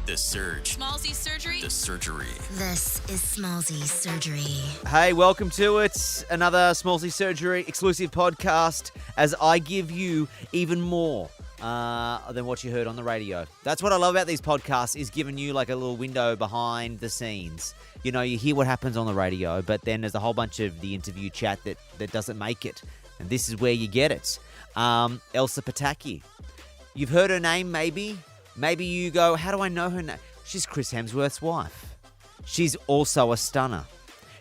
The Surge. Smallzy Surgery. The Surgery. This is Smallzy Surgery. Hey, welcome to it. Another Smallzy Surgery exclusive podcast as I give you even more than what you heard on the radio. That's what I love about these podcasts, is giving you like a little window behind the scenes. You know, you hear what happens on the radio, but then there's a whole bunch of the interview chat that doesn't make it. And this is where you get it. Elsa Pataky. You've heard her name, maybe. Maybe you go, how do I know her name? She's Chris Hemsworth's wife. She's also a stunner.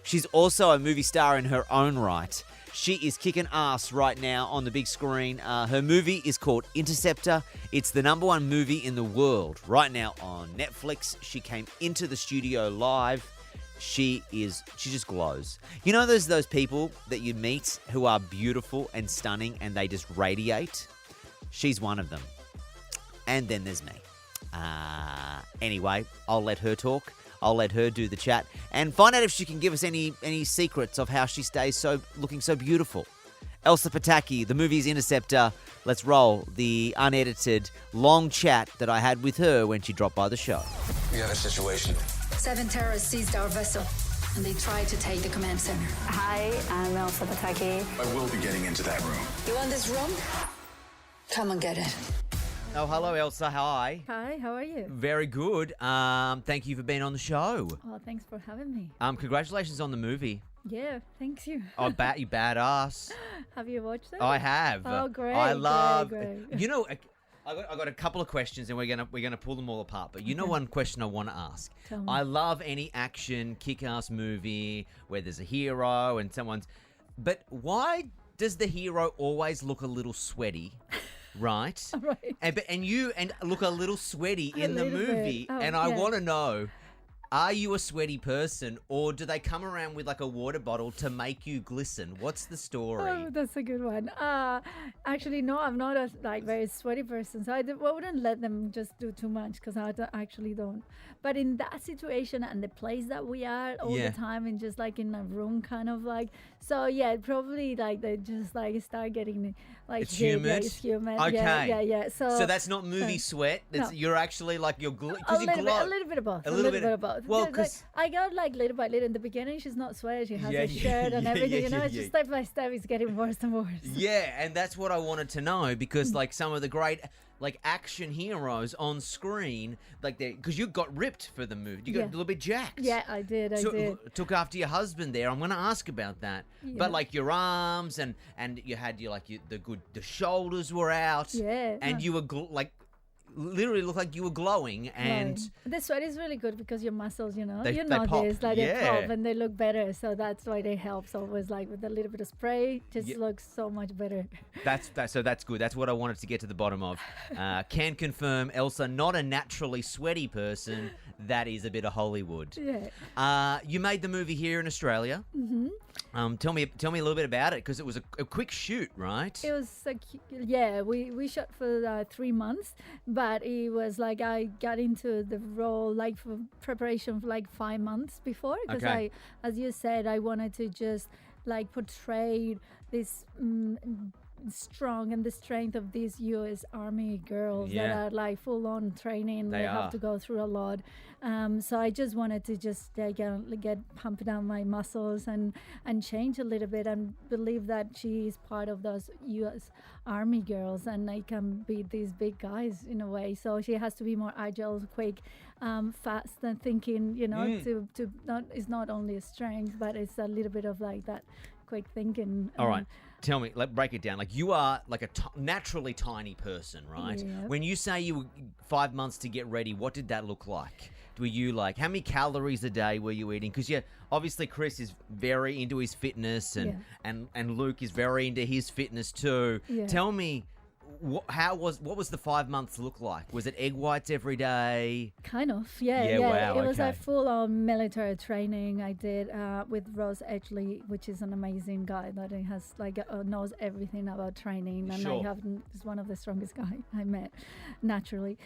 She's also a movie star in her own right. She is kicking ass right now on the big screen. Her movie is called Interceptor. It's the #1 movie in the world right now on Netflix. She came into the studio live. She just glows. You know those people that you meet who are beautiful and stunning and they just radiate? She's one of them. And then there's me. Anyway, I'll let her talk. I'll let her do the chat and find out if she can give us any secrets of how she stays looking so beautiful. Elsa Pataky, the movie's Interceptor. Let's roll the unedited long chat that I had with her when she dropped by the show. We have a situation. 7 terrorists seized our vessel, and they tried to take the command center. Hi, I'm Elsa Pataky. I will be getting into that room. You want this room? Come and get it. Oh, hello, Elsa. Hi. Hi, how are you? Very good. Thank you for being on the show. Oh, thanks for having me. Congratulations on the movie. Yeah, thanks you. Oh, you badass. Have you watched it? I have. Oh, great. I love. Great. You know, I got a couple of questions, and we're gonna pull them all apart. But you know, one question I want to ask. Tell me. I love any action kick-ass movie where there's a hero and someone's. But why does the hero always look a little sweaty? Right. Right. And you look a little sweaty in the little bit. movie, Oh, and I yeah. want to know. Are you a sweaty person, or do they come around with like a water bottle to make you glisten? What's the story? Oh, that's a good one. Actually, no, I'm not a very sweaty person, so I wouldn't let them just do too much because I actually don't. But in that situation and the place that we are all Yeah. the time, and just like in a room, kind of like, so yeah, probably like they just like start getting like It's hit. Yeah, humid? it's humid. Okay. Yeah. So that's not movie sweat. It's, no. You're actually like you're because you A glow. little bit of both. A A little little bit bit of both. well, Like, 'cause- I got like little by little. In the beginning, she's not sweaty. She has Yeah, a shirt and yeah, everything. yeah, It's yeah. just step by step. It's getting worse and worse. Yeah, and that's what I wanted to know because like some of the great like action heroes on screen, like they because you got ripped for the movie, you got Yeah. a little bit jacked. Yeah, I did. Took after your husband there. I'm going to ask about that. Yeah. But like your arms and you had the shoulders were out. Yeah, And no. you were literally looked like you were glowing and. Right. The sweat is really good because your muscles, They you pop. notice like they Yeah. pop and they look better. So that's why they help. So always like with a little bit of spray, just Yeah. looks so much better. So that's good. That's what I wanted to get to the bottom of. Can confirm, Elsa, not a naturally sweaty person. That is a bit of Hollywood. Yeah. You made the movie here in Australia. Mm-hmm. Tell me a little bit about it because it was a quick shoot, right? It was we shot for 3 months, but it was like I got into the role like for preparation for like 5 months before because Okay. as you said, I wanted to just like portray this strong and the strength of these U.S. Army girls that Yeah. are like full on training. They are. have to go through a lot. So I just wanted to just get pumping out my muscles and change a little bit and believe that she is part of those U.S. Army girls and I can beat these big guys in a way. So she has to be more agile, quick, fast and thinking, to not, it's not only a strength, but it's a little bit of like that quick thinking. All right. Tell me, break it down. Like you are like a naturally tiny person, right? Yeah. When you say you were 5 months to get ready, what did that look like? Were you like, how many calories a day were you eating? Because obviously Chris is very into his fitness and Luke is very into his fitness too. Yeah. Tell me, what was the 5 months look like? Was it egg whites every day? Kind of, yeah. Yeah, wow, It was okay. a full-on military training I did with Ross Edgley, which is an amazing guy that he has knows everything about training, and Sure. is one of the strongest guy I met, naturally.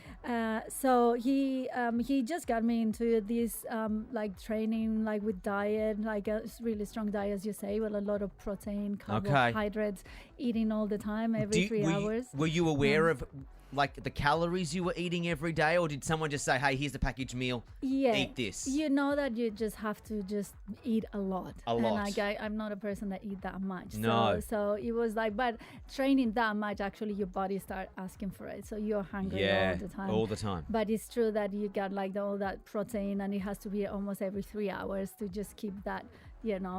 So he just got me into this training with diet, like a really strong diet, as you say, with a lot of protein, carbohydrates, eating all the time, every 3 hours. Were you aware of like the calories you were eating every day, or did someone just say, "Hey, here's the packaged meal. Yeah, Eat this." You know that you just have to just eat a lot. A lot. And like I'm not a person that eat that much. No. So it was like, but training that much, actually, your body start asking for it. So you're hungry Yeah, all the time. all the time. But it's true that you got like all that protein, and it has to be almost every 3 hours to just keep that,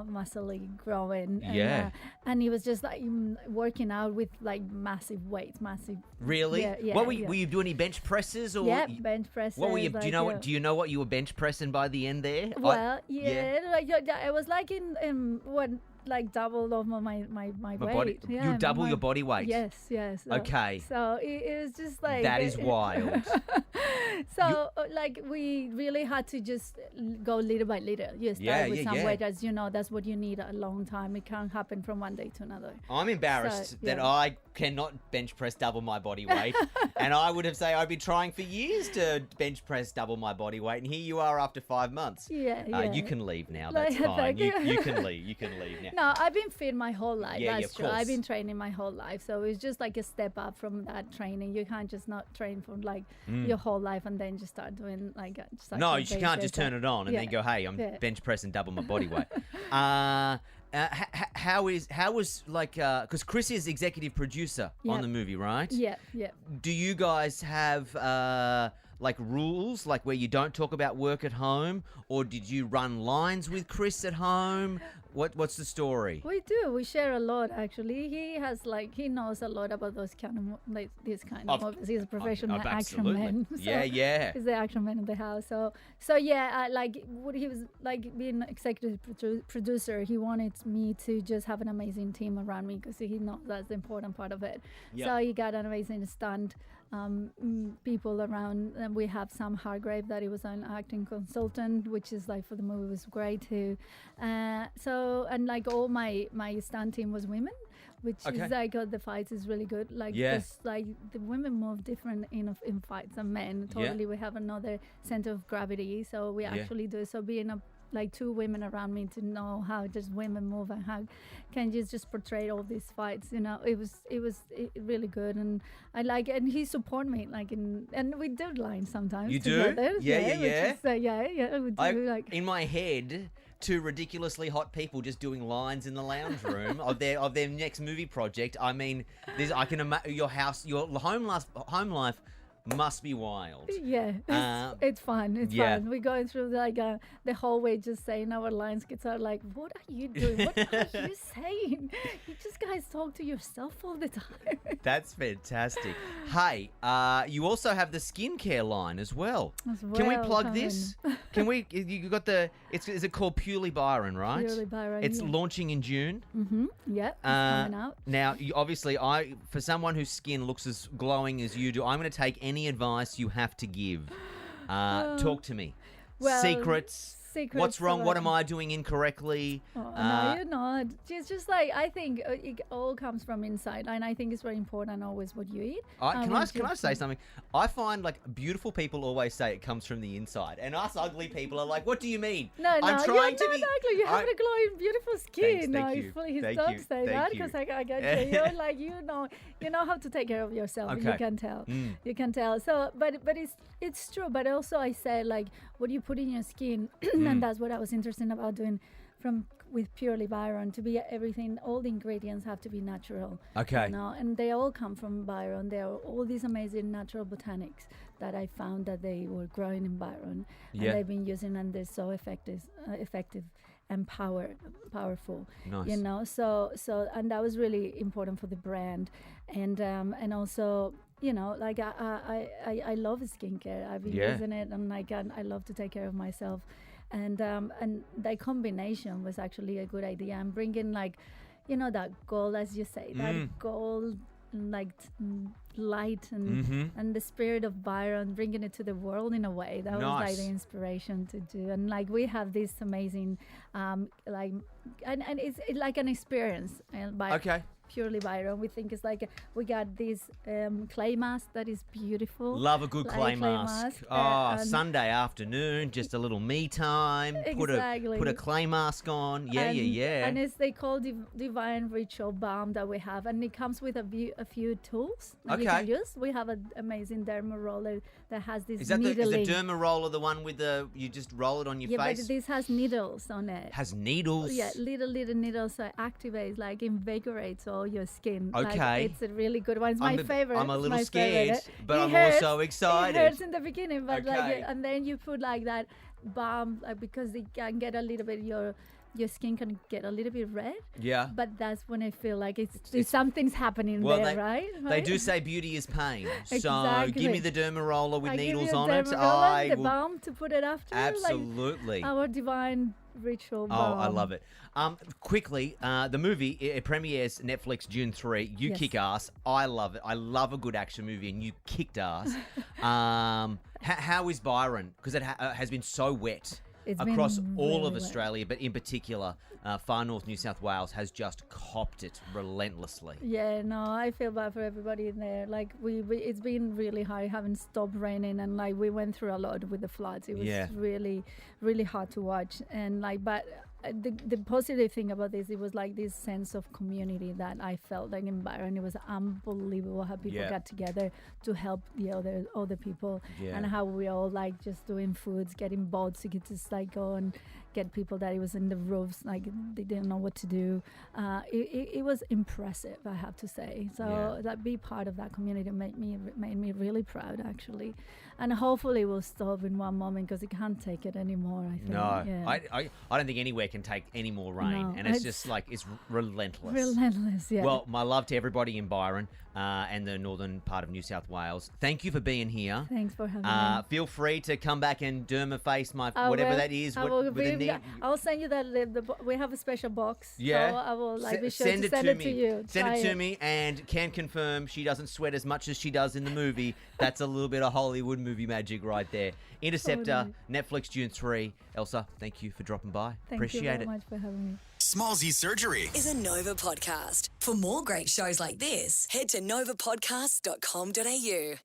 muscle growing. Yeah. And it was just like working out with like massive weights, massive. Really? Yeah, What were yeah. you doing? Any bench presses or? Yeah, bench presses. What were you? Do you know like, what? Do you know what you were bench pressing by the end there? Well, I was like in what, like double of my My weight. body. Yeah, You double my- your body weight. Yes. Okay. So it was just like That is wild. So like we really had to just go little by little. You start with some weight, as you know, that's what you need a long time. It can't happen from one day to another. I'm embarrassed So, that yeah. I cannot bench press double my body weight, and I would have said I'd been trying for years to bench press double my body weight, and here you are after 5 months. Yeah. You can leave now. Like, That's fine. thank You, you. you can leave. You can leave now. No, I've been fit my whole life. Yeah, That's of true. I've course. been training my whole life. So it's just like a step up from that training. You can't just not train for like your whole life and then just start doing like just like No, some you can't basic just turn stuff. it on and Yeah. then go, "Hey, I'm Yeah. bench pressing double my body weight." How was like because Chris is executive producer on Yep. the movie, right? Yeah. Do you guys have like rules, like where you don't talk about work at home, or did you run lines with Chris at home? What's the story? We do. We share a lot, actually. He knows a lot about those kind of like this kind of movies. He's a professional action absolutely. man. Yeah. He's the action man in the house. So yeah, like what he was like being executive producer. He wanted me to just have an amazing team around me because he knows that's the important part of it. Yep. So he got an amazing stunt people around, and we have Sam Hargrave that he was an acting consultant, which is like for the movie was great too. So and like all my stunt team was women, which Okay. is like the fights is really good. Like Yeah. just like the women move different in fights than men. Yeah. Totally, we have another center of gravity, so we Yeah. actually do. So being like two women around me to know how just women move and how can you just portray all these fights, it was really good. And I like, and he support me like and we do lines sometimes You do? together. Yeah. which is, yeah we do like In my head, two ridiculously hot people just doing lines in the lounge room of their next movie project. I mean, I can imagine your home life must be wild. Yeah, it's fun. It's yeah. fun. We're going through like the hallway, just saying our lines. Kids are like, "What are you doing? What are you saying? You just guys talk to yourself all the time." That's fantastic. Hey, you also have the skincare line as well. Can we well, plug Colin. this? Can we? You got the? Is it called Purely Byron, right? Purely Byron, It's yeah. launching in June. Yeah, it's coming out. Now, obviously, for someone whose skin looks as glowing as you do, I'm going to take any advice you have to give. Talk to me. Well, Secrets. What's wrong? What am about- I doing incorrectly? No, you're not. It's just like I think it all comes from inside, and I think it's very important always what you eat. Can I say something? I find like beautiful people always say it comes from the inside, and us ugly people are like, "What do you mean?" No, I'm you're trying not to be. ugly. You have a glowing, beautiful skin. thank no, you. His Thank dogs you. say Thank that you. because I get you. You're like you know how to take care of yourself. Okay. You can tell. Mm. You can tell. So, but it's true. But also I say like what you put in your skin, and that's what I was interested about doing with Purely Byron, to be everything. All the ingredients have to be natural. Okay. And they all come from Byron. There are all these amazing natural botanics that I found that they were growing in Byron, Yeah. and they've been using, and they're so effective and powerful. Nice. So and that was really important for the brand, and also like I love skincare. I've been Yeah. using it, and I love to take care of myself. And that combination was actually a good idea. And bringing like, that gold, as you say, that gold, like light and the spirit of Byron, bringing it to the world in a way. That was like Nice. the inspiration to do. And like we have this amazing, and it's like an experience. And by Okay. purely Byron. We think it's like we got this clay mask that is beautiful. Love a good like clay mask. and- Sunday afternoon, just a little me time. Exactly. Put a clay mask on. Yeah. And it's they call Divine Ritual Balm that we have, and it comes with a few tools that you can Okay. use. We have an amazing derma roller that has this Is that the needling. derma roller the one with you just roll it on your yeah, face? but this has needles on it. Has needles. Yeah, little needles, so it activates, like invigorates all your skin. Okay. Like, it's a really good one. It's my favorite. I'm a It's little my scared, favorite. but It I'm hurts. also excited. It hurts in the beginning, but Okay. and then you put like that balm, because it can get a little bit your skin can get a little bit red. Yeah. But that's when I feel like it's something's happening Well, there, they, right? They do say beauty is pain. So Exactly. give me the derma roller with I give needles you a on it. derma roller, I the will balm to put it after. absolutely. Like our Divine Ritual Oh, balm. I love it. Quickly, the movie it premieres Netflix June 3. You Yes. kick ass. I love it. I love a good action movie, and you kicked ass. How is Byron? Because it has been so wet. It's across been all really of wet. Australia, but in particular, far north New South Wales has just copped it relentlessly. Yeah, no, I feel bad for everybody in there. Like we it's been really hard. It haven't stopped raining, and like we went through a lot with the floods. It was Yeah. really, really hard to watch. And like, but the positive thing about this, it was like this sense of community that I felt like in Byron. It was unbelievable how people Yeah. got together to help the other people, Yeah. and how we all like just doing foods, getting boats to get just like go and get people that it was in the roofs, like they didn't know what to do. It was impressive, I have to say. So Yeah. that be part of that community made me really proud, actually. And hopefully we'll stop in one moment, because it can't take it anymore, I think. No, Yeah. I don't think anywhere can take any more rain, No, and it's it's just like it's relentless. Relentless, yeah. Well, my love to everybody in Byron and the northern part of New South Wales. Thank you for being here. Thanks for having me. Feel free to come back and dermaface my I whatever will. that is. I what- will with be- the knee- I'll send you that. We have a special box. Yeah. So I will like be sure send to it send to it me. to you. Send Try it to me, and can confirm she doesn't sweat as much as she does in the movie. That's a little bit of Hollywood movie magic right there. Interceptor, Netflix June 3. Elsa, thank you for dropping by. Thank Appreciate you very it. much for having me. Smallsy Surgery. Is a Nova podcast. For more great shows like this, head to novapodcast.com.au.